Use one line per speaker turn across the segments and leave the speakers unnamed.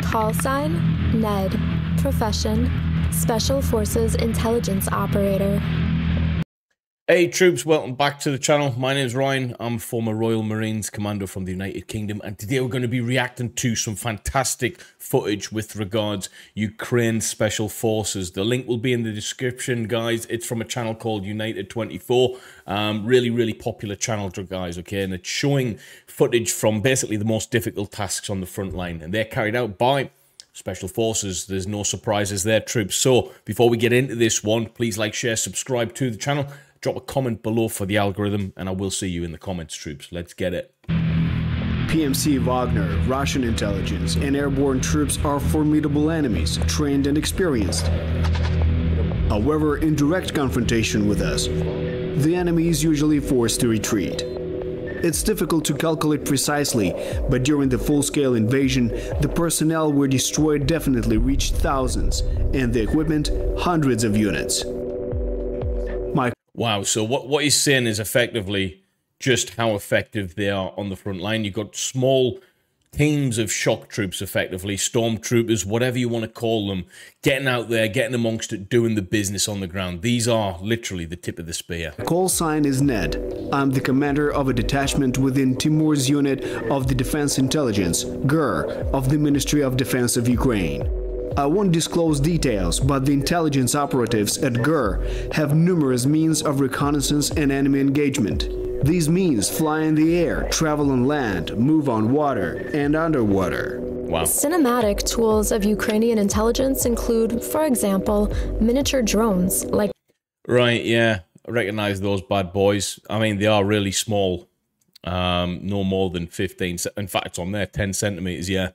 Call sign, Ned. Profession, Special Forces Intelligence Operator.
Hey troops, welcome back to the channel. My name is Ryan. I'm former Royal Marines Commando from the United Kingdom, and today we're going to be reacting to some fantastic footage with regards Ukraine Special Forces. The link will be in the description, guys. It's from a channel called United 24. Really popular channel, guys, okay? And it's showing footage from basically the most difficult tasks on the front line, and they're carried out by Special Forces. There's no surprises there, troops. So before we get into this one, please like, share, subscribe to the channel. Drop a comment below for the algorithm, and I will see you in the comments, troops. Let's get it.
PMC Wagner, Russian intelligence, and airborne troops are formidable enemies, trained and experienced. However, in direct confrontation with us, the enemy is usually forced to retreat. It's difficult to calculate precisely, but during the full-scale invasion, the personnel were destroyed definitely reached thousands, and the equipment, hundreds of units.
Wow, so what he's saying is effectively just how effective they are on the front line. You've got small teams of shock troops, effectively, stormtroopers, whatever you want to call them, getting out there, getting amongst it, doing the business on the ground. These are literally the tip of the spear.
Call sign is Ned. I'm the commander of a detachment within Tymur's unit of the Defense Intelligence, GER, of the Ministry of Defense of Ukraine. I won't disclose details, but the intelligence operatives at GER have numerous means of reconnaissance and enemy engagement. These means fly in the air, travel on land, move on water, and underwater.
Wow.
Cinematic tools of Ukrainian intelligence include, for example, miniature drones like...
Right, yeah, I recognize those bad boys. I mean, they are really small. No more than 15, in fact, it's on there, 10 centimeters, yeah.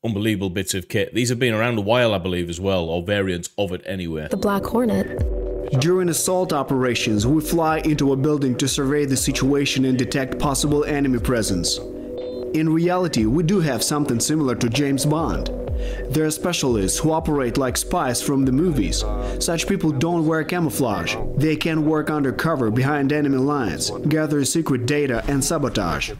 Unbelievable bits of kit. These have been around a while, I believe, as well, or variants of it anyway.
The Black Hornet.
During assault operations, we fly into a building to survey the situation and detect possible enemy presence. In reality, we do have something similar to James Bond. There are specialists who operate like spies from the movies. Such people don't wear camouflage. They can work undercover behind enemy lines, gather secret data and sabotage.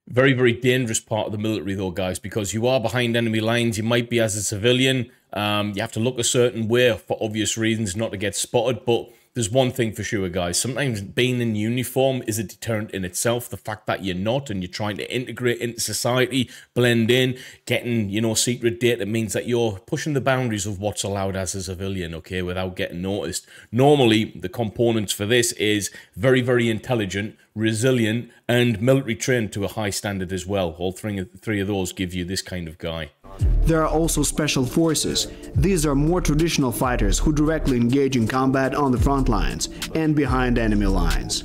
Very dangerous part of the military, though, guys, because you are behind enemy lines. You might be as a civilian. You have to look a certain way for obvious reasons, not to get spotted. But there's one thing for sure, guys. Sometimes being in uniform is a deterrent in itself. The fact that you're not and you're trying to integrate into society, blend in, getting, you know, secret data means that you're pushing the boundaries of what's allowed as a civilian, okay, without getting noticed. Normally, the components for this is very intelligent, resilient, and military trained to a high standard as well. All three of those give you this kind of guy.
There are also special forces. These are more traditional fighters who directly engage in combat on the front lines and behind enemy lines.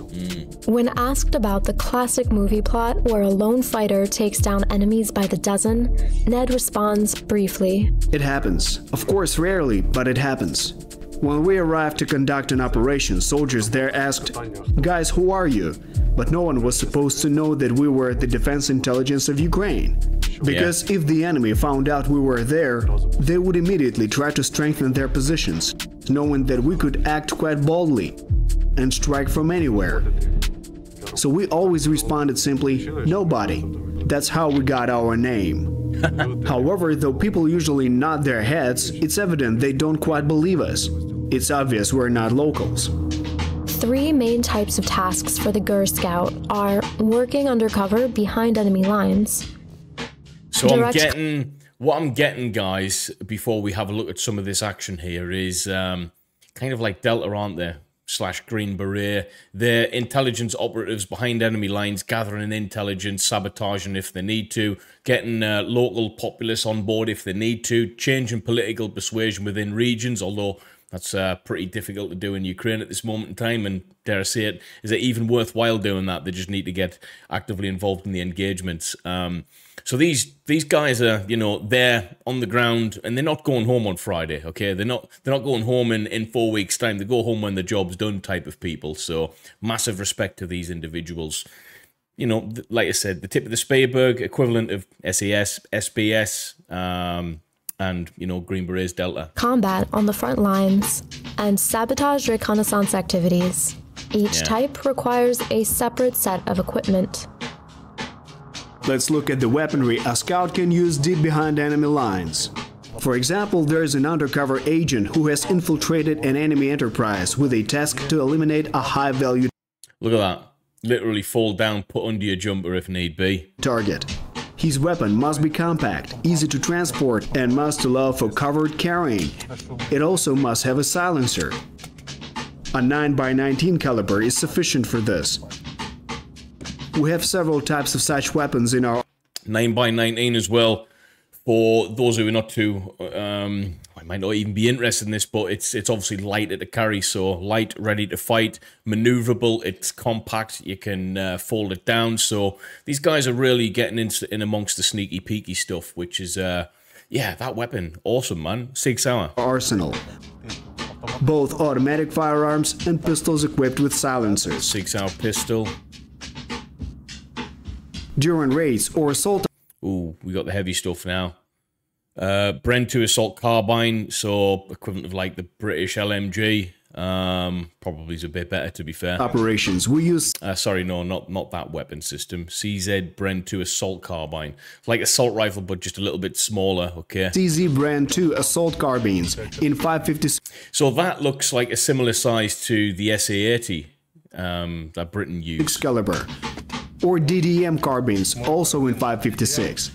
When asked about the classic movie plot where a lone fighter takes down enemies by the dozen, Ned responds briefly.
It happens. Of course, rarely, but it happens. When we arrived to conduct an operation, soldiers there asked, "Guys, who are you?" But no one was supposed to know that we were the Defense Intelligence of Ukraine. Because if the enemy found out we were there, they would immediately try to strengthen their positions, knowing that we could act quite boldly and strike from anywhere. So we always responded simply, "Nobody." That's how we got our name. However, though people usually nod their heads, it's evident they don't quite believe us. It's obvious we're not locals.
Three main types of tasks for the GER Scout are working undercover behind enemy lines.
So what I'm getting, guys, before we have a look at some of this action here is kind of like Delta, aren't they? / Green Beret. They're intelligence operatives behind enemy lines, gathering intelligence, sabotaging if they need to, getting local populace on board if they need to, changing political persuasion within regions, although that's pretty difficult to do in Ukraine at this moment in time, and dare I say it, is it even worthwhile doing that? They just need to get actively involved in the engagements. So these guys are, you know, they're on the ground and they're not going home on Friday, okay? They're not going home in 4 weeks' time. They go home when the job's done type of people. So massive respect to these individuals. You know, like I said, the tip of the Spearberg, equivalent of SAS, SBS, and, you know, Green Berets, Delta.
Combat on the front lines and sabotage reconnaissance activities. Each type requires a separate set of equipment.
Let's look at the weaponry a scout can use deep behind enemy lines. For example, there is an undercover agent who has infiltrated an enemy enterprise with a task to eliminate a high-value
Look at that. Literally fall down, put under your jumper if need be.
target. His weapon must be compact, easy to transport, and must allow for covered carrying. It also must have a silencer. A 9x19 caliber is sufficient for this. We have several types of such weapons in our
9x19 as well. For those who are not too, I might not even be interested in this, but it's obviously lighter to carry, so light, ready to fight, maneuverable, it's compact, you can fold it down, so these guys are really getting in amongst the sneaky peeky stuff, which is, yeah, that weapon, awesome, man. 6 hour.
arsenal. Both automatic firearms and pistols equipped with silencers.
6 hour pistol.
During raids or assault
Ooh, we got the heavy stuff now. Bren 2 assault carbine, so equivalent of like the British LMG. Probably is a bit better, to be fair.
operations, we use
Sorry, no, not that weapon system. CZ Bren 2 assault carbine, like assault rifle, but just a little bit smaller. Okay.
CZ Brand 2 assault carbines in 5.56
So that looks like a similar size to the SA-80 that Britain used.
caliber, or DDM carbines, also in 5.56.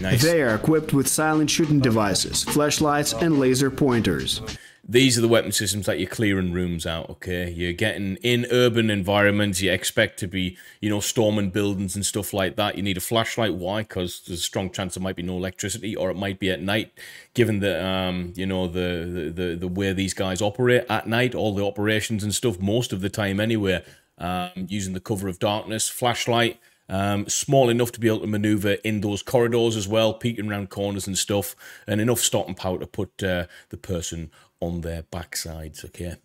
Nice.
They are equipped with silent shooting devices, flashlights, and laser pointers.
These are the weapon systems that you're clearing rooms out, okay? You're getting in urban environments, you expect to be, you know, storming buildings and stuff like that. You need a flashlight. Why? Because there's a strong chance there might be no electricity, or it might be at night, given that, you know, the way these guys operate at night, all the operations and stuff, most of the time anyway, using the cover of darkness, flashlight, small enough to be able to maneuver in those corridors as well, peeking around corners and stuff, and enough stopping power to put the person on their backsides, okay?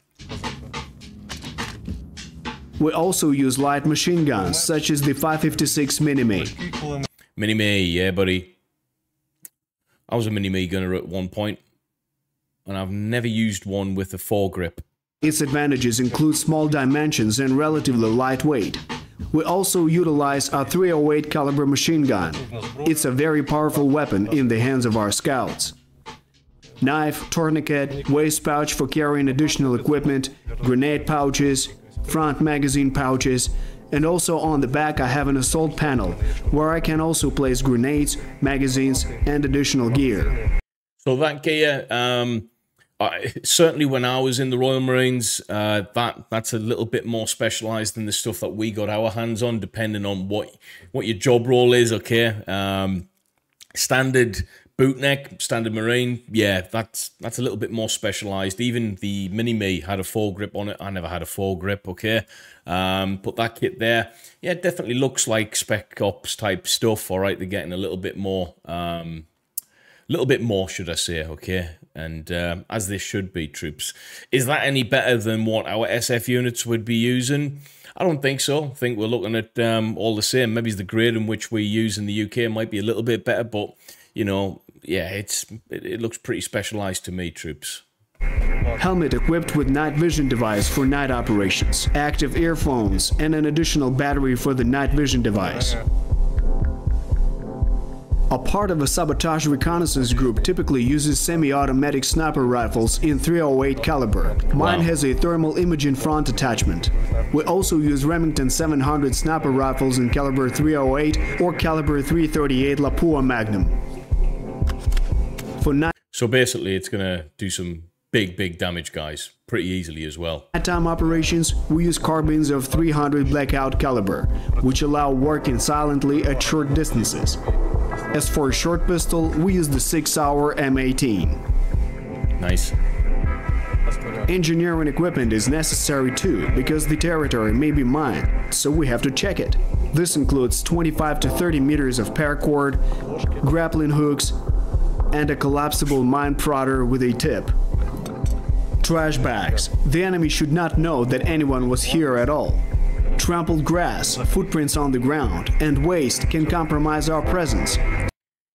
We also use light machine guns, such as the 5.56 Mini-Me.
Mini-Me, yeah, buddy. I was a Mini-Me gunner at one point, and I've never used one with a foregrip.
Its advantages include small dimensions and relatively lightweight. We also utilize a 308 caliber machine gun. It's a very powerful weapon in the hands of our scouts. Knife, tourniquet, waist pouch for carrying additional equipment, grenade pouches, front magazine pouches, and also on the back I have an assault panel where I can also place grenades, magazines, and additional gear.
So that gear, certainly when I was in the Royal Marines, that's a little bit more specialized than the stuff that we got our hands on, depending on what your job role is, okay? Standard bootneck, standard Marine, yeah, that's a little bit more specialized. Even the Mini-Me had a foregrip on it. I never had a foregrip, okay? But that kit there, yeah, it definitely looks like Spec Ops type stuff, all right? They're getting a little bit more, should I say, okay? And as this should be, troops. Is that any better than what our SF units would be using? I don't think so. I think we're looking at all the same. Maybe the grade in which we use in the UK might be a little bit better, but, you know, yeah, it looks pretty specialized to me, troops.
Helmet equipped with night vision device for night operations, active earphones, and an additional battery for the night vision device. A part of a sabotage reconnaissance group typically uses semi-automatic sniper rifles in 308 caliber. Mine has a thermal imaging front attachment. We also use Remington 700 sniper rifles in caliber 308 or caliber 338 Lapua Magnum.
So basically, it's going to do some big damage, guys, pretty easily as well.
Nighttime operations, we use carbines of 300 blackout caliber, which allow working silently at short distances. As for a short pistol, we use the 6-hour M18.
Nice.
Engineering equipment is necessary too, because the territory may be mined, so we have to check it. This includes 25 to 30 meters of paracord, grappling hooks, and a collapsible mine prodder with a tip. Trash bags. The enemy should not know that anyone was here at all. Trampled grass, footprints on the ground, and waste can compromise our presence.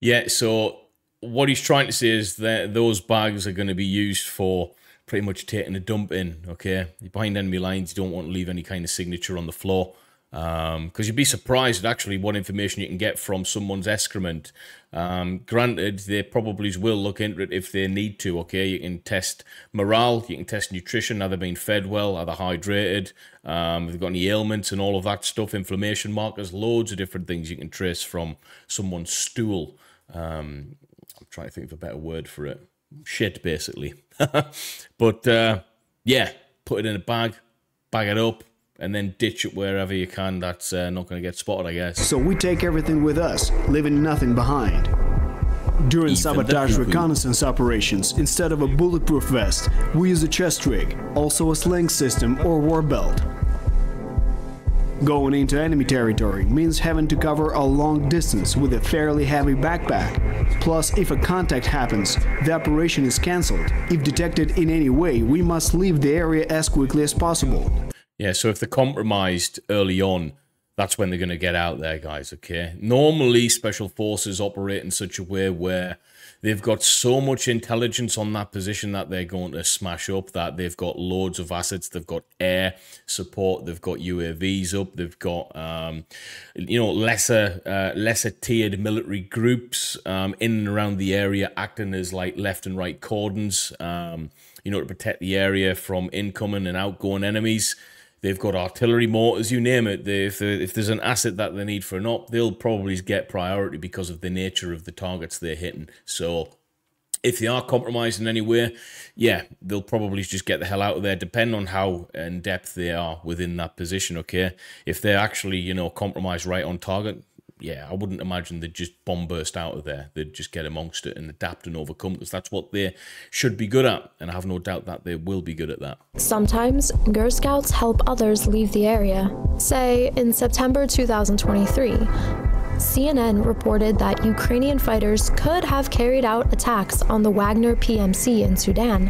Yeah, so what he's trying to say is that those bags are going to be used for pretty much taking a dump in, okay? You're behind enemy lines, you don't want to leave any kind of signature on the floor. Because you'd be surprised at actually what information you can get from someone's excrement. Granted, they probably will look into it if they need to, okay? You can test morale, you can test nutrition, are they being fed well, are they hydrated, if they've got any ailments and all of that stuff, inflammation markers, loads of different things you can trace from someone's stool. I'm trying to think of a better word for it. Shit, basically. But, yeah, put it in a bag it up, and then ditch it wherever you can. That's not going to get spotted, I guess.
So we take everything with us, leaving nothing behind. During sabotage reconnaissance operations, instead of a bulletproof vest, we use a chest rig, also a sling system or war belt. Going into enemy territory means having to cover a long distance with a fairly heavy backpack. Plus, if a contact happens, the operation is cancelled. If detected in any way, we must leave the area as quickly as possible.
Yeah, so if they're compromised early on, that's when they're going to get out there, guys, okay? Normally, Special Forces operate in such a way where they've got so much intelligence on that position that they're going to smash up, that they've got loads of assets, they've got air support, they've got UAVs up, they've got, you know, lesser tiered military groups in and around the area acting as like left and right cordons, you know, to protect the area from incoming and outgoing enemies. They've got artillery, mortars, you name it. If there's an asset that they need for an op, they'll probably get priority because of the nature of the targets they're hitting. So if they are compromised in any way, yeah, they'll probably just get the hell out of there, depending on how in depth they are within that position, okay? If they're actually, you know, compromised right on target, yeah, I wouldn't imagine they'd just bomb burst out of there. They'd just get amongst it and adapt and overcome, because that's what they should be good at, and I have no doubt that they will be good at that.
Sometimes, GUR scouts help others leave the area. Say, in September 2023, CNN reported that Ukrainian fighters could have carried out attacks on the Wagner PMC in Sudan,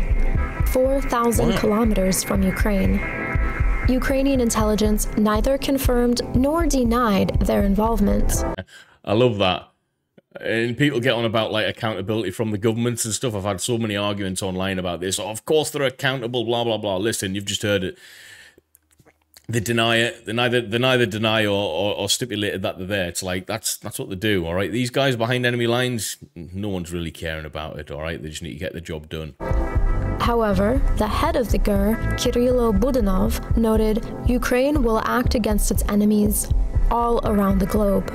4,000 kilometers from Ukraine. Ukrainian intelligence neither confirmed nor denied their involvement.
I love that. And people get on about like accountability from the governments and stuff. I've had so many arguments online about this. Oh, of course they're accountable, blah, blah, blah. Listen, you've just heard it. They deny it. They neither deny or stipulated that they're there. It's like, that's what they do, all right? These guys behind enemy lines, no one's really caring about it, all right? They just need to get the job done.
However, the head of the GUR, Kirilo Budanov, noted Ukraine will act against its enemies all around the globe.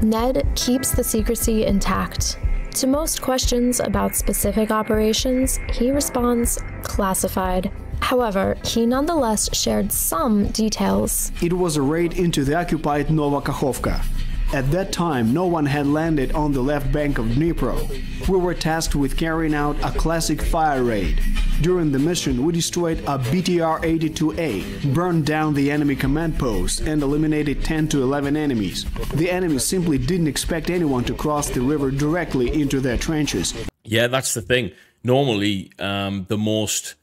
Ned keeps the secrecy intact. To most questions about specific operations, he responds classified. However, he nonetheless shared some details.
It was a raid into the occupied Nova Kakhovka. At that time, no one had landed on the left bank of Dnipro. We were tasked with carrying out a classic fire raid. During the mission, we destroyed a BTR-82A, burned down the enemy command post, and eliminated 10 to 11 enemies. The enemy simply didn't expect anyone to cross the river directly into their trenches.
Yeah, that's the thing. Normally, the most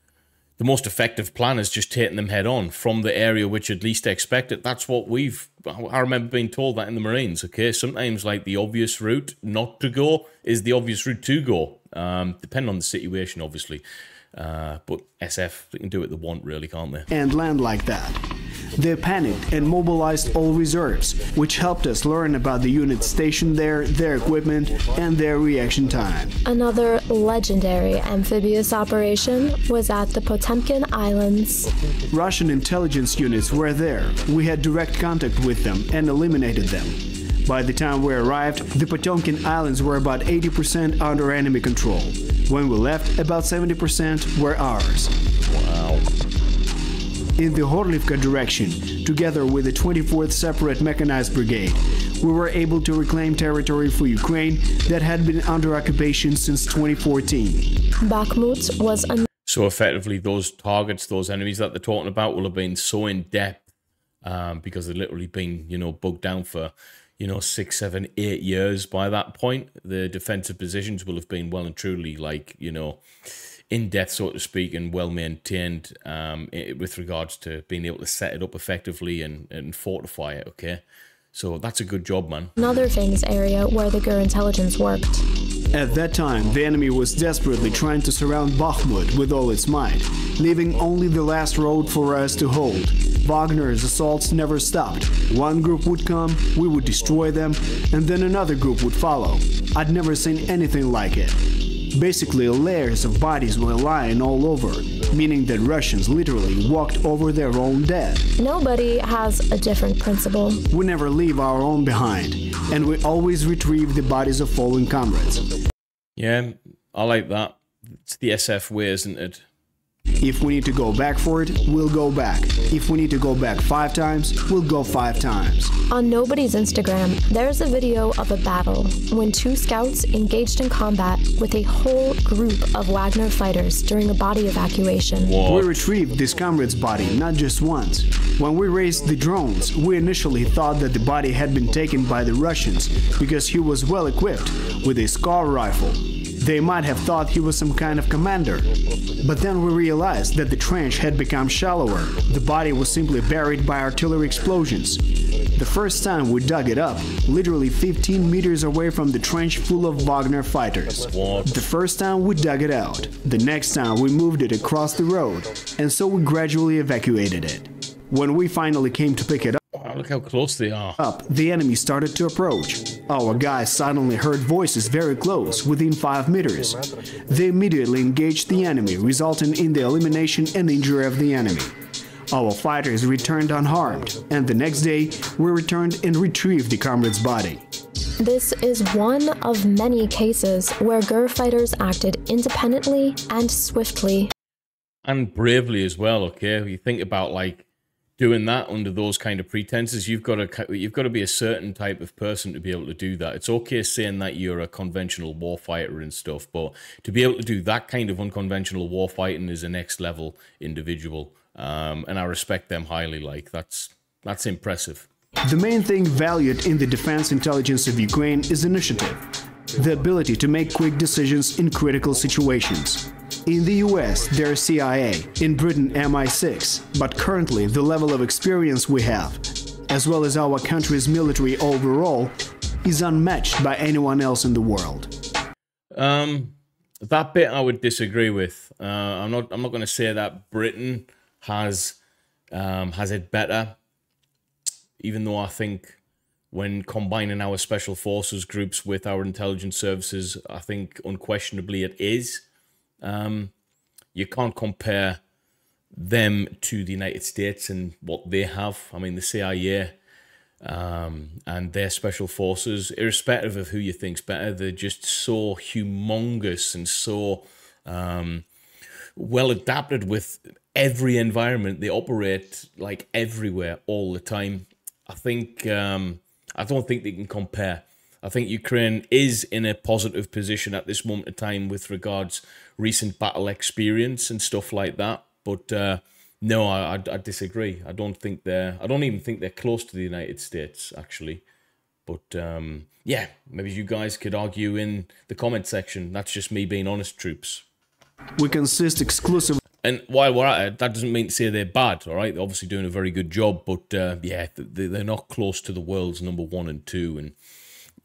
effective plan is just taking them head on from the area which at least expect it. That's what I remember being told that in the Marines, okay? Sometimes, like, the obvious route not to go is the obvious route to go, depending on the situation, obviously. But SF, they can do what they want, really, can't they?
And land like that. They panicked and mobilized all reserves, which helped us learn about the units stationed there, their equipment, and their reaction time.
Another legendary amphibious operation was at the Potemkin Islands.
Russian intelligence units were there. We had direct contact with them and eliminated them. By the time we arrived, the Potemkin Islands were about 80% under enemy control. When we left, about 70% were ours.
Wow.
In the Horlivka direction, together with the 24th Separate Mechanized Brigade, we were able to reclaim territory for Ukraine that had been under occupation since 2014.
Bakhmut was a...
So effectively, those targets, those enemies that they're talking about will have been so in depth because they've literally been, you know, bogged down for, you know, 6, 7, 8 years by that point. The defensive positions will have been well and truly, like, you know, in depth, so to speak, and well maintained with regards to being able to set it up effectively and fortify it, okay? So that's a good job, man.
Another famous area where the GUR intelligence worked.
At that time, the enemy was desperately trying to surround Bakhmut with all its might, leaving only the last road for us to hold. Wagner's assaults never stopped. One group would come, we would destroy them, and then another group would follow. I'd never seen anything like it. Basically, layers of bodies were lying all over, meaning that Russians literally walked over their own dead.
Nobody has a different principle.
We never leave our own behind, and we always retrieve the bodies of fallen comrades.
Yeah, I like that. It's the SF way, isn't it?
If we need to go back for it, we'll go back. If we need to go back 5 times, we'll go 5 times.
On Nobody's Instagram, there's a video of a battle when 2 scouts engaged in combat with a whole group of Wagner fighters during a body evacuation.
What?
We retrieved this comrade's body not just once. When we raised the drones, we initially thought that the body had been taken by the Russians because he was well equipped with a Scar rifle. They might have thought he was some kind of commander. But then we realized that the trench had become shallower. The body was simply buried by artillery explosions. The first time we dug it up, literally 15 meters away from the trench full of Wagner fighters.
What?
The first time we dug it out. The next time we moved it across the road, and so we gradually evacuated it. When we finally came to pick it
Wow, look how close they are.
up, the enemy started to approach. Our guys suddenly heard voices very close, within 5 meters. They immediately engaged the enemy, resulting in the elimination and injury of the enemy. Our fighters returned unharmed, and the next day, we returned and retrieved the comrade's body.
This is one of many cases where GER fighters acted independently and swiftly.
And bravely as well, okay? You think about, like, doing that under those kind of pretenses, you've got to be a certain type of person to be able to do that. It's okay saying that you're a conventional warfighter and stuff, but to be able to do that kind of unconventional warfighting is a next level individual, and I respect them highly. Like that's impressive.
The main thing valued in the defense intelligence of Ukraine is initiative, the ability to make quick decisions in critical situations. In the US, there's CIA, in Britain MI6, but currently the level of experience we have, as well as our country's military overall, is unmatched by anyone else in the world.
That bit I would disagree with. I'm not going to say that Britain has it better, even though I think when combining our special forces groups with our intelligence services, I think unquestionably it is. You can't compare them to the United States and what they have. I mean, the CIA and their special forces, irrespective of who you think's better, they're just so humongous and so well adapted with every environment. They operate like everywhere all the time. I don't think they can compare. I think Ukraine is in a positive position at this moment in time with regards recent battle experience and stuff like that. But no, I disagree. I don't even think they're close to the United States, actually. But yeah, maybe you guys could argue in the comment section. That's just me being honest, troops.
We consist exclusively.
And while we're at it, that doesn't mean to say they're bad, all right? They're obviously doing a very good job, but yeah, they're not close to the world's number 1 and 2, and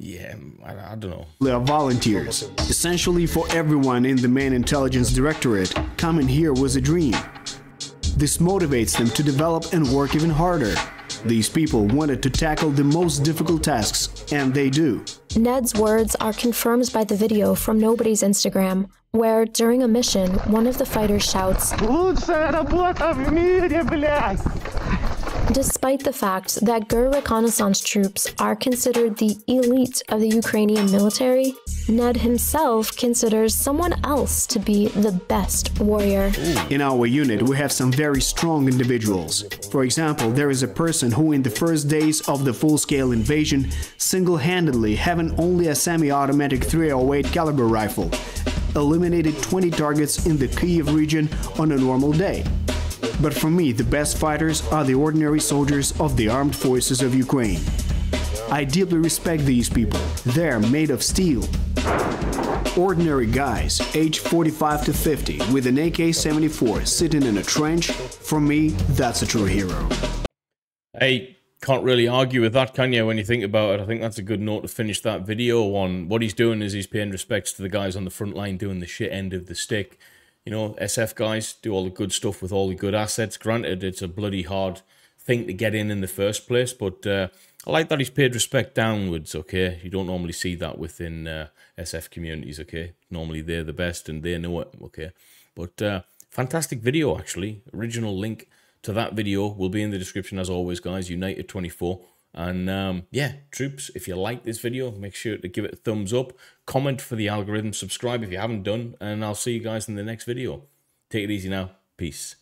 yeah, I don't know.
They are volunteers. Essentially for everyone in the main intelligence directorate, coming here was a dream. This motivates them to develop and work even harder. These people wanted to tackle the most difficult tasks, and they do.
Ned's words are confirmed by the video from Nobody's Instagram, where during a mission, one of the fighters shouts, "Лучшая работа в мире, блядь!" Despite the fact that GER reconnaissance troops are considered the elite of the Ukrainian military, Ned himself considers someone else to be the best warrior.
In our unit, we have some very strong individuals. For example, there is a person who in the first days of the full-scale invasion, single-handedly, having only a semi-automatic .308 caliber rifle, eliminated 20 targets in the Kyiv region on a normal day. But for me, the best fighters are the ordinary soldiers of the armed forces of Ukraine. I deeply respect these people. They're made of steel. Ordinary guys, age 45 to 50, with an AK-74 sitting in a trench, for me, that's a true hero.
Hey, Can't really argue with that, can you, when you think about it? I think that's a good note to finish that video on. What he's doing is he's paying respects to the guys on the front line doing the shit end of the stick. You know, SF guys do all the good stuff with all the good assets. Granted, it's a bloody hard thing to get in the first place, but I like that he's paid respect downwards, okay? You don't normally see that within SF communities, okay? Normally they're the best and they know it, okay? But fantastic video, actually. Original link to that video will be in the description as always, guys. United24. And yeah, troops, if you like this video, make sure to give it a thumbs up, comment for the algorithm, subscribe if you haven't done, and I'll see you guys in the next video. Take it easy now. Peace.